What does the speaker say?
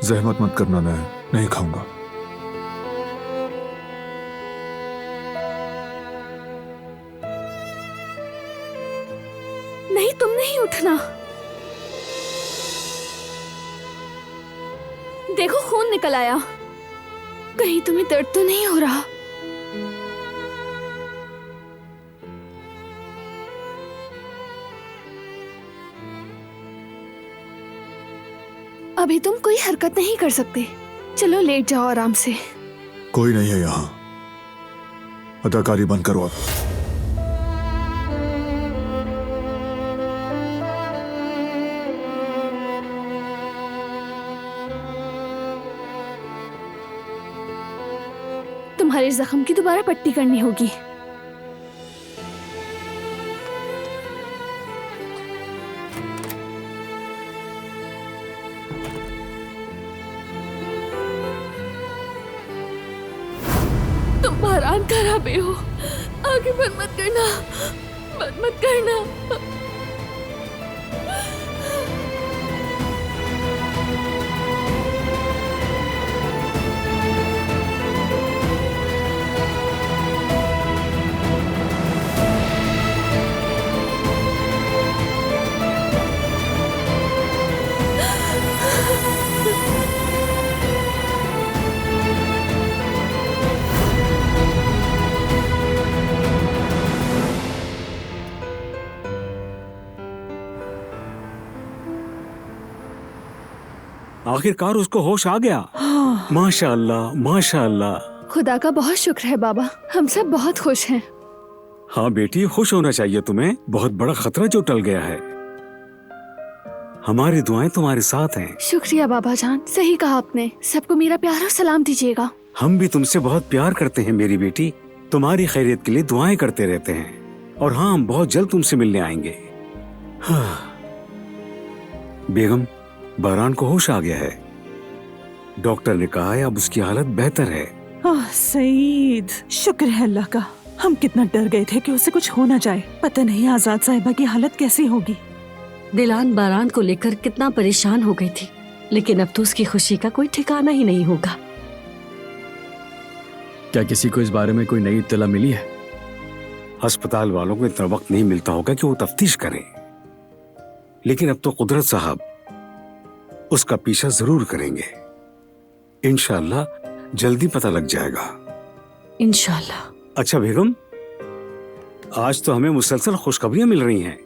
जहमत मत करना, मैं नहीं खाऊंगा। नहीं, तुम नहीं उठना। देखो खून निकल आया। कहीं तुम्हें दर्द तो नहीं हो रहा? अभी तुम कोई हरकत नहीं कर सकते। चलो लेट जाओ आराम से। कोई नहीं है यहाँ। अदाकारी बंद करो अब। तुम्हारे जख्म की दोबारा पट्टी करनी होगी। तुम बहरान खराबे हो। आगे बंद मत करना, बंद मत करना। आखिरकार उसको होश आ गया। माशाअल्लाह, माशाअल्लाह। खुदा का बहुत शुक्र है बाबा, हम सब बहुत खुश हैं। हाँ बेटी, खुश होना चाहिए तुम्हें। बहुत बड़ा खतरा जो टल गया है। हमारी दुआएं तुम्हारे साथ हैं। शुक्रिया बाबा जान, सही कहा आपने। सबको मेरा प्यार और सलाम दीजिएगा। हम भी तुमसे बहुत प्यार करते हैं मेरी बेटी। तुम्हारी खैरियत के लिए दुआएं करते रहते हैं। और हाँ, हम बहुत जल्द तुमसे मिलने आएंगे। हाँ। बेगम, बहरान को होश आ गया है। डॉक्टर ने कहा है अब उसकी हालत बेहतर है। सईद, शुक्र है अल्लाह का। हम कितना डर गए थे कि उसे कुछ हो ना जाए। पता नहीं आजाद साहिबा की हालत कैसी होगी। दिलान बहरान को लेकर कितना परेशान हो गई थी, लेकिन अब तो उसकी खुशी का कोई ठिकाना ही नहीं होगा। क्या किसी को इस बारे में कोई नई इत्तला मिली है? अस्पताल वालों को इतना वक्त नहीं मिलता होगा कि वो तफ्तीश करें, लेकिन अब तो कुदरत साहब उसका पीछा जरूर करेंगे। इंशाअल्लाह जल्दी पता लग जाएगा। इंशाअल्लाह। अच्छा बेगम, आज तो हमें मुसलसल खुशखबरियां मिल रही हैं।